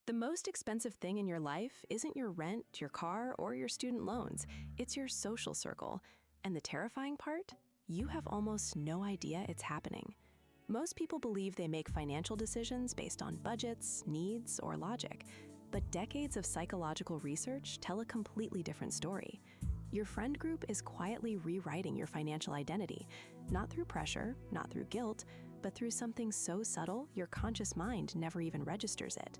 The most expensive thing in your life isn't your rent, your car, or your student loans. It's your social circle. And the terrifying part? You have almost no idea it's happening. Most people believe they make financial decisions based on budgets, needs, or logic. But decades of psychological research tell a completely different story. Your friend group is quietly rewriting your financial identity, not through pressure, not through guilt, but through something so subtle your conscious mind never even registers it.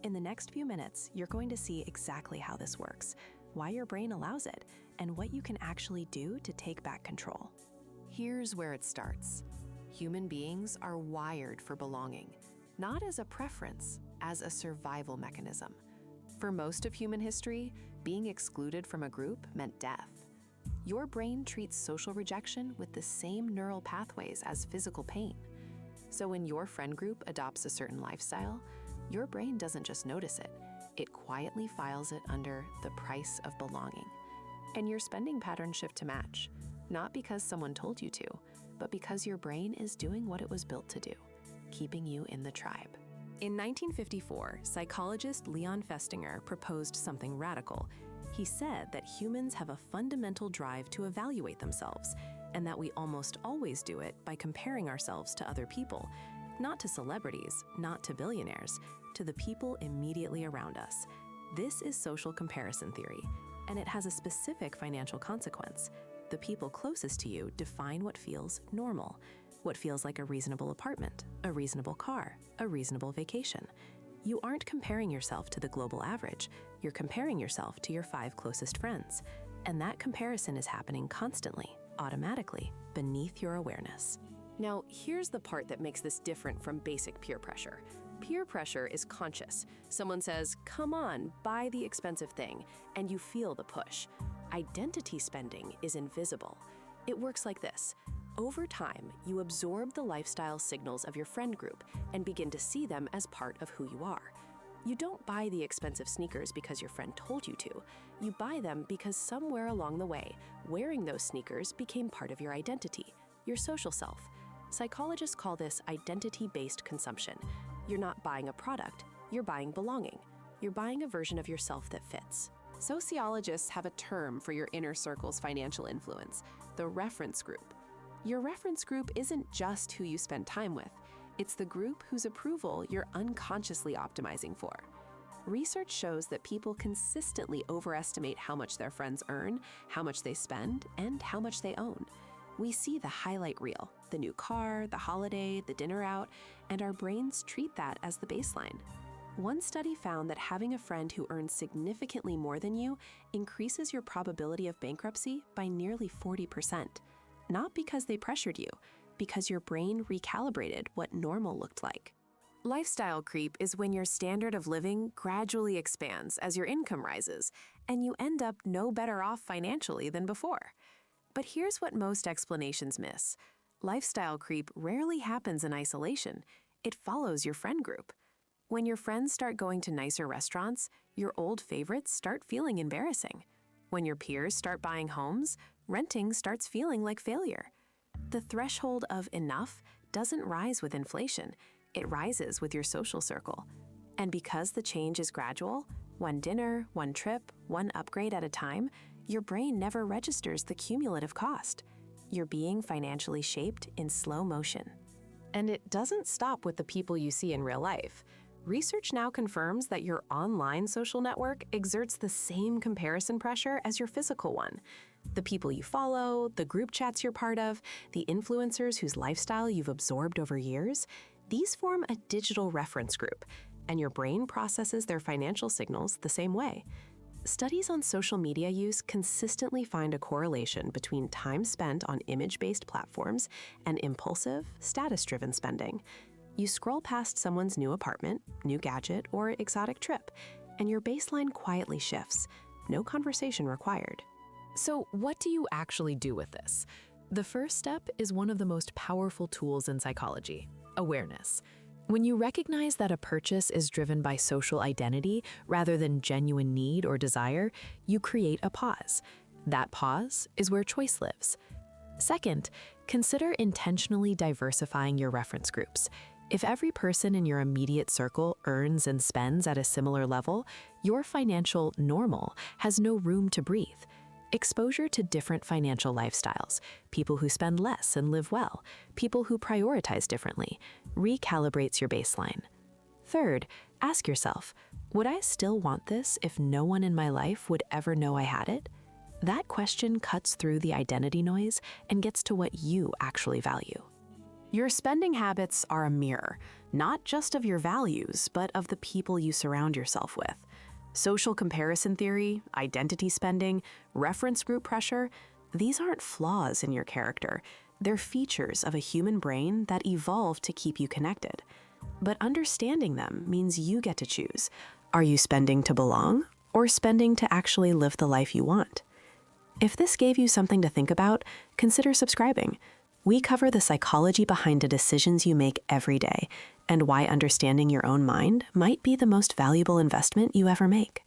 In the next few minutes, you're going to see exactly how this works, why your brain allows it, and what you can actually do to take back control. Here's where it starts. Human beings are wired for belonging, not as a preference, as a survival mechanism. For most of human history, being excluded from a group meant death. Your brain treats social rejection with the same neural pathways as physical pain. So when your friend group adopts a certain lifestyle, your brain doesn't just notice it, it quietly files it under the price of belonging. And your spending patterns shift to match, not because someone told you to, but because your brain is doing what it was built to do, keeping you in the tribe. In 1954, psychologist Leon Festinger proposed something radical. He said that humans have a fundamental drive to evaluate themselves, and that we almost always do it by comparing ourselves to other people, not to celebrities, not to billionaires, to the people immediately around us. This is social comparison theory, and it has a specific financial consequence. The people closest to you define what feels normal, what feels like a reasonable apartment, a reasonable car, a reasonable vacation. You aren't comparing yourself to the global average, you're comparing yourself to your 5 closest friends. And that comparison is happening constantly, automatically, beneath your awareness. Now, here's the part that makes this different from basic peer pressure. Peer pressure is conscious. Someone says, "Come on, buy the expensive thing," and you feel the push. Identity spending is invisible. It works like this. Over time, you absorb the lifestyle signals of your friend group and begin to see them as part of who you are. You don't buy the expensive sneakers because your friend told you to. You buy them because somewhere along the way, wearing those sneakers became part of your identity, your social self. Psychologists call this identity-based consumption. You're not buying a product, you're buying belonging. You're buying a version of yourself that fits. Sociologists have a term for your inner circle's financial influence, the reference group. Your reference group isn't just who you spend time with. It's the group whose approval you're unconsciously optimizing for. Research shows that people consistently overestimate how much their friends earn, how much they spend, and how much they own. We see the highlight reel, the new car, the holiday, the dinner out, and our brains treat that as the baseline. One study found that having a friend who earns significantly more than you increases your probability of bankruptcy by nearly 40%. Not because they pressured you, because your brain recalibrated what normal looked like. Lifestyle creep is when your standard of living gradually expands as your income rises, and you end up no better off financially than before. But here's what most explanations miss. Lifestyle creep rarely happens in isolation. It follows your friend group. When your friends start going to nicer restaurants, your old favorites start feeling embarrassing. When your peers start buying homes, renting starts feeling like failure. The threshold of enough doesn't rise with inflation. It rises with your social circle. And because the change is gradual, one dinner, one trip, one upgrade at a time, your brain never registers the cumulative cost. You're being financially shaped in slow motion. And it doesn't stop with the people you see in real life. Research now confirms that your online social network exerts the same comparison pressure as your physical one. The people you follow, the group chats you're part of, the influencers whose lifestyle you've absorbed over years, these form a digital reference group, and your brain processes their financial signals the same way. Studies on social media use consistently find a correlation between time spent on image-based platforms and impulsive, status-driven spending. You scroll past someone's new apartment, new gadget, or exotic trip, and your baseline quietly shifts. No conversation required. So what do you actually do with this? The first step is one of the most powerful tools in psychology: awareness. When you recognize that a purchase is driven by social identity rather than genuine need or desire, you create a pause. That pause is where choice lives. Second, consider intentionally diversifying your reference groups. If every person in your immediate circle earns and spends at a similar level, your financial normal has no room to breathe. Exposure to different financial lifestyles, people who spend less and live well, people who prioritize differently, recalibrates your baseline. Third, ask yourself, would I still want this if no one in my life would ever know I had it? That question cuts through the identity noise and gets to what you actually value. Your spending habits are a mirror, not just of your values, but of the people you surround yourself with. Social comparison theory, identity spending, reference group pressure, these aren't flaws in your character. They're features of a human brain that evolved to keep you connected. But understanding them means you get to choose. Are you spending to belong or spending to actually live the life you want? If this gave you something to think about, consider subscribing. We cover the psychology behind the decisions you make every day and why understanding your own mind might be the most valuable investment you ever make.